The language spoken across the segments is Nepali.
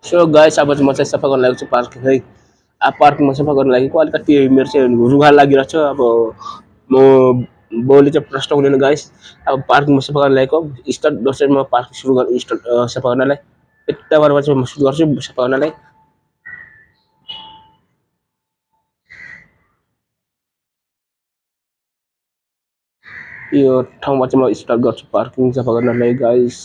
So guys, अब चाहिँ म चाहिँ सफा गर्न लागेको छु पार्क है। पार्कमा सफा गर्न लागेको अलिकति मेरो चाहिँ रुघा लागिरहेको छ। अब म बाउले चाहिँ प्रश्न हुँदैन गाइस। अब पार्कमा सफा गर्न लागेको स्टार्ट गर्छु म पार्क सुरु गर्न स्टार्ट सफा गर्नलाई। यताबाट चाहिँ म सुरु गर्छु सफा गर्नलाई। यो ठाउँमा चाहिँ म स्टार्ट गर्छु पार्किङ सफा गर्नलाई गाइस।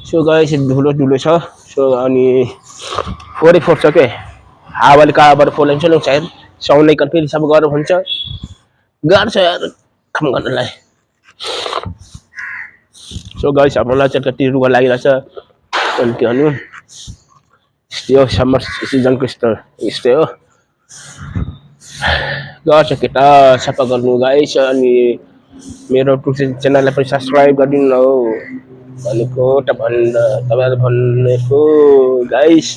सो गाइस धुलो धुलो छ। सो अनि 44 छ के हावाले कहाँबाट पोलाउँछ नि सायद साउन्ड नै फेरि सफा गरेर हुन्छ। गाह्रो छ यार काम गर्नलाई। सो गाइस अब मलाई चाहिँ कति रुगा लागिरहेछ। अनि के भन्नु यस्तै हो समर सिजनको यस्तै हो। गर्छ केटा सफा गर्नु गाइस। अनि मेरो ट्युब च्यानललाई पनि सब्सक्राइब गरिदिनु न हो भनेको तपाईँहरू भनेको गाइस।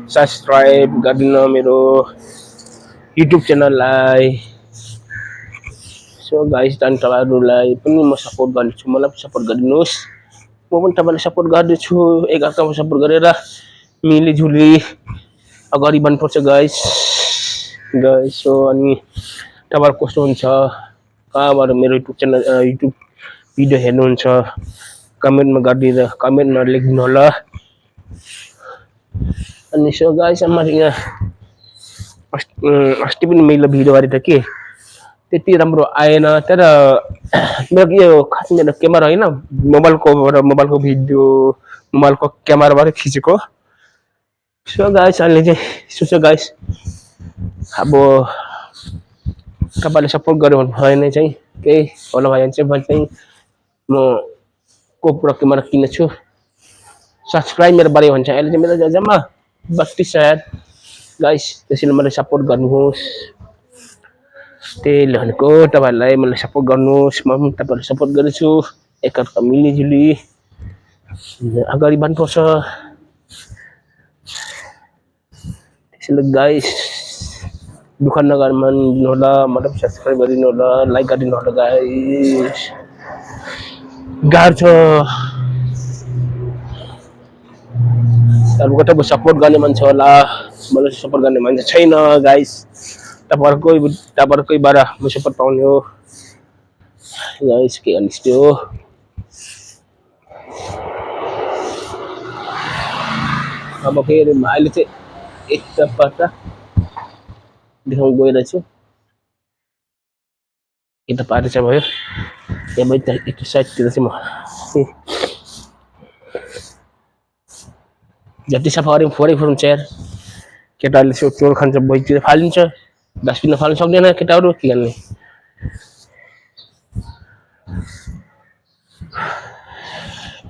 सब्सक्राइब गरिदिनु मेरो युट्युब च्यानललाई। सो गाइस अनि तपाईँहरूलाई पनि म सपोर्ट गर्नेछु, मलाई पनि सपोर्ट गरिदिनुहोस्। म पनि तपाईँलाई सपोर्ट गर्दैछु। एकअर्कामा सपोर्ट गरेर मिलिजुली अगाडि बढ्नुपर्छ गाइस। गाइस सो अनि तपाईँहरू कस्तो हुन्छ, कहाँबाट मेरो युट्युब च्यानल युट्युब भिडियो हेर्नुहुन्छ कमेन्टमा गरिदिएर कमेन्टमा लेखिदिनु होला। अनि सो गाइस मैले यहाँ अस्ति पनि मैले भिडियो गरेको थिएँ कि त्यति राम्रो आएन। तर मेरो यो खास मेरो क्यामेरा होइन मोबाइलको भिडियो मोबाइलको क्यामेराबाट खिचेको। सो गाइस अहिले चाहिँ सोच्यो गाइस अब तपाईँले सपोर्ट गर्यो भने चाहिँ केही होला भयो भने चाहिँ म कोप्रो क्यामेरा किनेछु। सब्सक्राइब मेरो बढ्यो भने चाहिँ अहिले चाहिँ मेरो जम्मा 32 छ यार गाइस। त्यसैले मलाई सपोर्ट गर्नुहोस्। त्यही भनेको तपाईँहरूलाई मलाई सपोर्ट गर्नुहोस्। म पनि तपाईँहरूलाई सपोर्ट गर्छु। एकअर्का मिलिजुली अगाडि बढ्नुपर्छ। त्यसैले गाइस दुःख नगर्नु होला, मलाई पनि सब्सक्राइब गरिदिनु होला, लाइक गरिदिनु होला गाइस। गाह्रो छ तपाईँको सपोर्ट गर्ने मान्छे होला, मलाई सपोर्ट गर्ने मान्छे छैन गाइस। तपाईँहरूकैबाट म सपोर्ट पाउने हो गाइस। के अनिष्ट हो अब फेरि अहिले चाहिँ एकपल्ट देखाउनु गइरहेछु। यता पारि चाहिँ भयो यता साइडतिर चाहिँ म जति सफा गऱ्यो फोरै फुर्न्छ यार। केटाहरूले चोर खान्छ भोइतिर फालिन्छ, डस्टबिनमा फाल्नु सक्दैन केटाहरू, के गर्ने।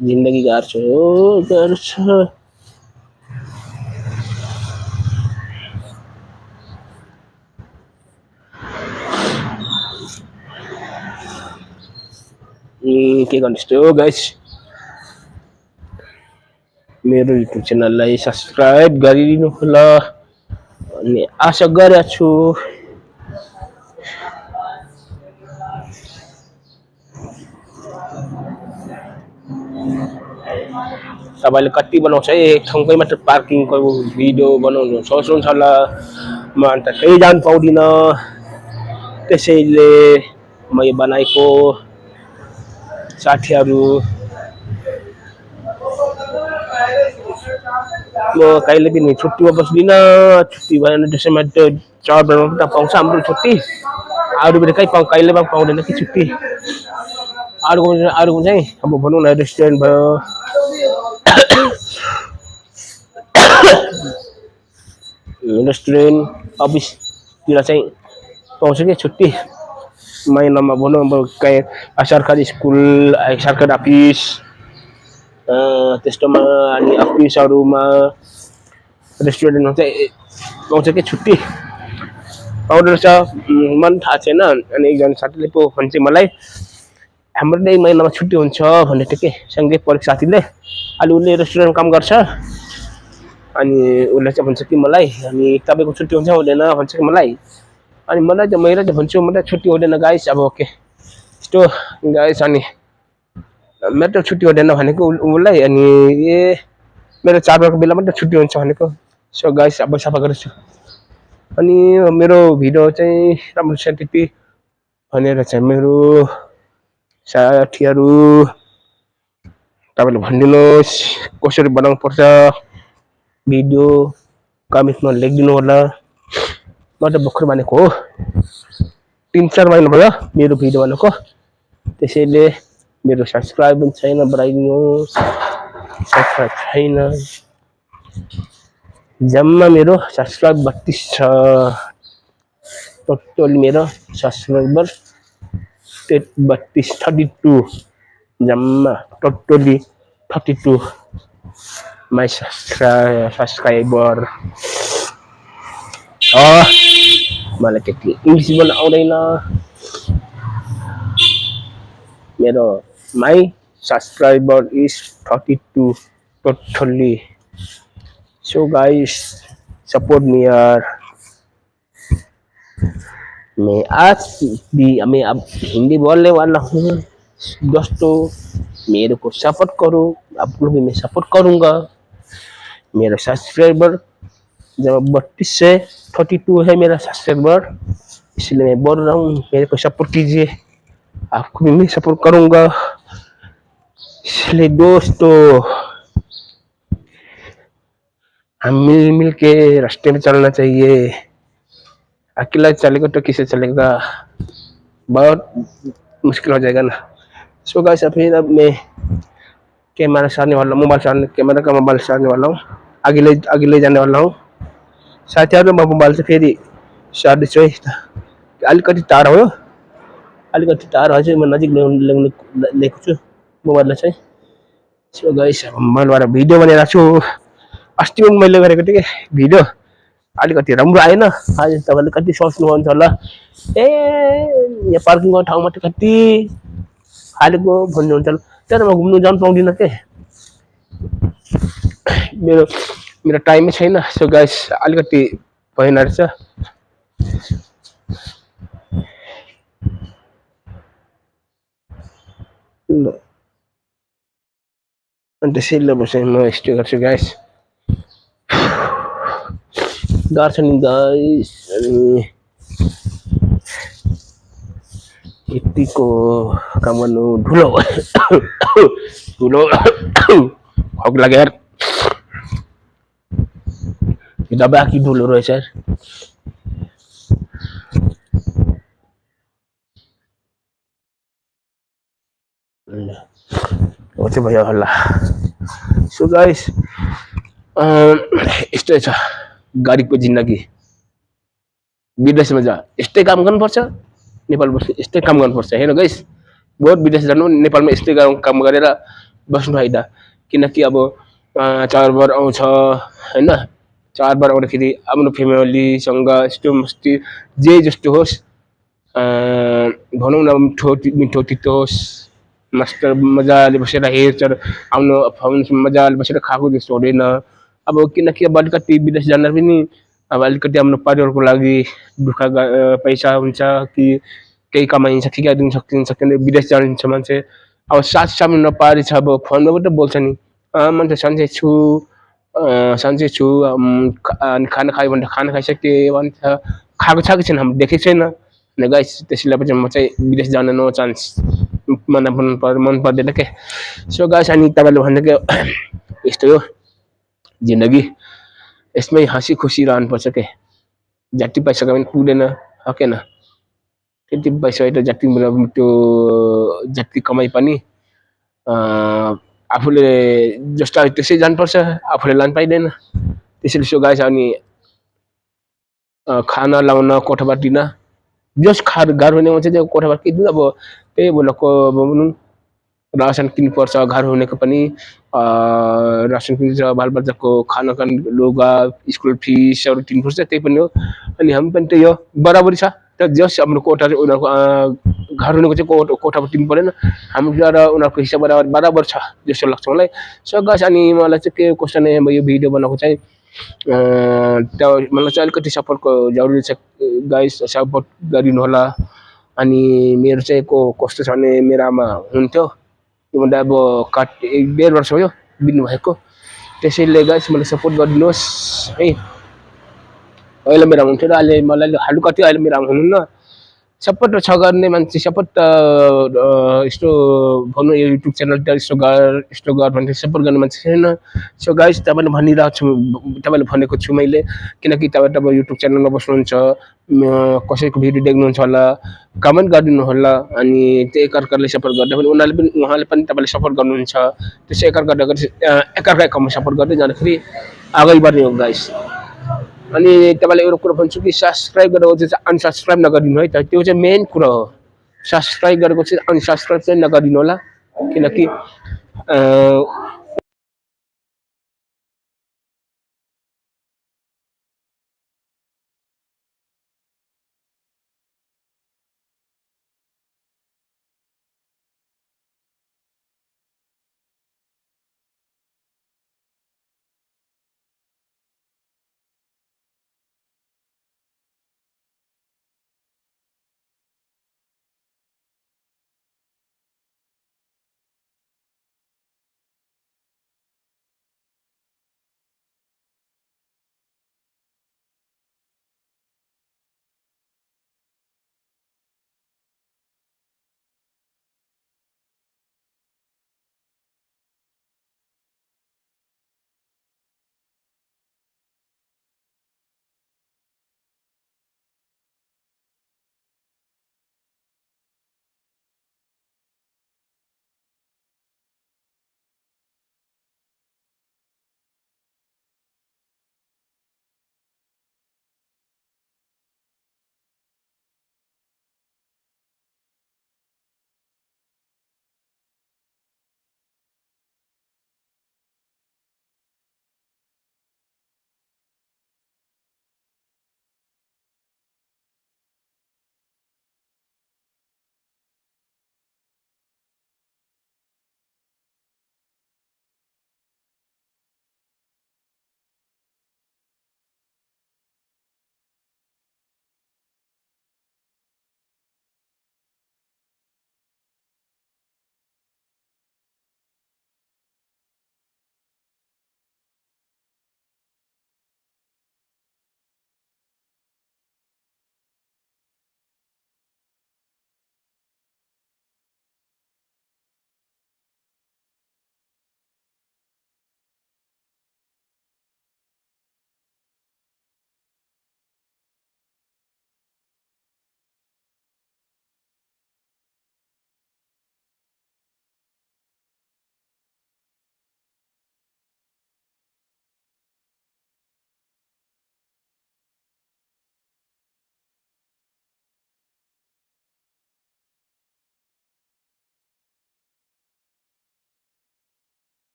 जिन्दगी गाह्रो छ गाह्रो छ। के गर्ने यस्तो हो गाइस। मेरो युट्युब च्यानललाई सब्सक्राइब गरिदिनु होला भन्ने आशा गरेको छु। तपाईँले कति बनाउँछ है एक ठाउँकै मात्र पार्किङको भिडियो बनाउनु सोच्नुहुन्छ होला। म अन्त कहीँ जानु पाउँदिनँ, त्यसैले म यो बनाएको। साथीहरू म कहिले पनि छुट्टीमा बस्दिनँ। छुट्टी भएन त्यसैमा त्यो चाडबाडमा पनि पाउँछ हाम्रो छुट्टी। अरू बेला कहिले पनि पाउँदैन कि छुट्टी। अरूको चाहिँ अब भनौँ न रेस्टुरेन्ट भयो रेस्टुरेन्ट अफिसतिर चाहिँ पाउँछ कि छुट्टी। महिनामा भनौँ अब कहीँ सरकारी स्कुल सरकारी अफिस त्यस्तोमा अनि अफिसहरूमा रेस्टुरेन्टमा चाहिँ पाउँछ कि छुट्टी। पाउँदो रहेछ मलाई थाहा छैन। अनि एकजना साथीले पो भन्छ मलाई हाम्रो नै महिनामा छुट्टी हुन्छ भन्ने थियो के सँगै परेको साथीले। अहिले उसले रेस्टुरेन्टमा काम गर्छ अनि उसले चाहिँ भन्छ कि मलाई अनि तपाईँको छुट्टी हुन्छ हुँदैन भन्छ कि मलाई। अनि मलाई चाहिँ मैले चाहिँ भन्छु मलाई छुट्टी हुँदैन गाइस अब ओके यस्तो गाइस। अनि मेरो त छुट्टी हुँदैन भनेको उसलाई अनि ए मेरो चाडबाडको बेला मात्रै छुट्टी हुन्छ भनेको। सो गाइस अब सफा गर्छु अनि मेरो भिडियो चाहिँ राम्रो छ त्यति भनेर चाहिँ मेरो साथीहरू तपाईँले भनिदिनुहोस् कसरी बनाउनु पर्छ भिडियो कमेन्टमा लेखिदिनु होला। म त भर्खर भनेको हो 3-4 महिना भयो मेरो भिडियो बनाएको त्यसैले मेरो सब्सक्राइब पनि छैन बढाइदिनुहोस्। सब्सक्राइब छैन जम्मा मेरो सब्सक्राइब 32 छ टोटल मेरो सब्सक्राइबर 32 जम्मा टोटली 32 माई सब्सक्राइबर। मलाई त्यति इङ्ग्लिस बोल्न आउँदैन मेरो my subscriber is 32 totally. So guys support me यार। मैं अब हिंदी बोलने वाला हूँ दोस्तों मेरे को सपोर्ट करो आप लोग भी मैं सपोर्ट करूँगा। मेरा सब्सक्राइबर जब 32 से 32 है मेरा सब्सक्राइबर इसलिए मैं बोल रहा हूँ मेरे को सपोर्ट कीजिए आपको भी मैं सपोर्ट करूँगा। इसलिए दोस्तों हम मिल के रास्ते में चलना चाहिए। अकेला चलेगा तो किसे चलेगा बहुत मुश्किल हो जाएगा ना। सो गाइस फिर अब मैं कैमरा सारने वाला मोबाइल सारने कैमरा का मोबाइल सारने वाला हूँ आगे ले जाने वाला हूँ साथीहरू म मोबाइल चाहिँ फेरि सार्दैछु है अलिकति टाढा हो अलिकति टाढा चाहिँ म नजिक ल्याउने ल्याएको छु मोबाइललाई चाहिँ। सो गाइस मोबाइलबाट भिडियो बनाइरहेको छु अस्ति पनि मैले गरेको थिएँ कि भिडियो अलिकति राम्रो आएन। आज तपाईँले कति सोच्नुहुन्छ होला ए यहाँ पार्किङको ठाउँमा त कति हालेको भन्नुहुन्छ होला तर म घुम्नु जान पाउँदिनँ के मेरो टाइमै छैन। सो गाइस अलिकति भएन रहेछ अनि त्यसैले बसेँ म यस्तो गर्छु गाइस गाह्रो छ नि गाइस। अनि यतिको काम गर्नु ढुलो ढुलो हक लाग्यो यार दबा कि ढुलो रहेछ यार। हो चाहिँ भयो होला। सो गाइस यस्तै छ गाडीको जिन्दगी विदेशमा जा यस्तै काम गर्नुपर्छ नेपाल बस्नु यस्तै काम गर्नुपर्छ हेर गाइस बहुत विदेश जानु नेपालमा यस्तै काम गरेर बस्नु फाइदा किनकि अब चाडबाड आउँछ हैन चाडबाड आउँदाखेरि आफ्नो फ्यामिलीसँग यस्तो मस्ती जे जस्तो होस् भनौँ न मिठो तितो होस् मस्त मजाले बसेर हेर्छ आफ्नो फ्यामिलीसँग मजाले बसेर खाएको जस्तो हुँदैन। अब किनकि अब अलिकति विदेश जाँदा पनि अब अलिकति आफ्नो परिवारको लागि दुःख पैसा हुन्छ कि केही कमाइन्छ कि क्या दिन सक्दैन विदेश जान्छ मान्छे अब साथ सामु नपारि छ अब फोनमा पनि त बोल्छ नि म त सन्चै छु अनि खाना खायो भने खाना खाइसकेँ भन्छ खाएको छ कि छैन हामीले देखेको छैन अनि गाइस त्यसैले पनि म चाहिँ विदेश जान नो चान्स मन पर्दैन के। सो गाइस अनि तपाईँले भनेको यस्तो हो जिन्दगी यसमै हाँसी खुसी रहनुपर्छ के जति पैसा कमाइ पुग्दैन हकेन त्यति पैसा त जति त्यो जति कमाइ पनि आफूले जस्तो त्यसै जानुपर्छ आफूले लान पाइँदैन त्यसैले। सो गाइस अनि खाना लाउन कोठाबाट दिन जस गाह्रो हुने मान्छे चाहिँ कोठाबाट किन्नु अब त्यही बोलेको भनौँ रासन किन्नुपर्छ घर हुनेको पनि रासन किन्छ बालबच्चाको खाना लुगा स्कुल फिसहरू तिर्नुपर्छ त्यही पनि हो अनि हामी पनि त्यही हो बराबरी छ तर जस हाम्रो कोठा उनीहरूको घर हुनुको चाहिँ कोठामा टिम परेन हाम्रो र उनीहरूको हिसाब बराबर बराबर छ जस्तो लाग्छ मलाई सो गाइस अनि मलाई चाहिँ के कस्तो नै अब यो भिडियो बनाएको चाहिँ मलाई चाहिँ अलिकति सपोर्टको जरुरी छ गाइस सपोर्ट गरिदिनु होला अनि मेरो चाहिँ कस्तो छ भने मेरो आमा हुन्थ्यो त्योभन्दा अब 1.5 वर्ष भयो बित्नु भएको त्यसैले गाइस मलाई सपोर्ट गरिदिनुहोस् है अहिले मेरो हुन्थ्यो र अहिले मलाई हालु कति अहिले मेरो हुनुहुन्न सपोर्ट छ गर्ने मान्छे सपोर्ट यस्तो भन्नु यो युट्युब च्यानल त यस्तो गर भन्ने सपोर्ट गर्ने मान्छे छैन सो गाइस तपाईँले भनिरहेको छु तपाईँले भनेको छु मैले किनकि तपाईँ अब युट्युब च्यानलमा बस्नुहुन्छ कसैको भिडियो देख्नुहुन्छ होला कमेन्ट गरिदिनु होला अनि त्यो एकअर्काले सपोर्ट गर्दा पनि उहाँले पनि तपाईँले सपोर्ट गर्नुहुन्छ त्यसै एकअर्काको सपोर्ट गर्दै जाँदाखेरि अगाडि बढ्ने हो गाइस अनि तपाईँले एउटा कुरा भन्छु कि सब्सक्राइब गरेको चाहिँ अनसब्सक्राइब नगरिदिनु है त त्यो चाहिँ मेन कुरा हो सब्सक्राइब गरेको चाहिँ अनसब्सक्राइब चाहिँ नगरिदिनु होला किनकि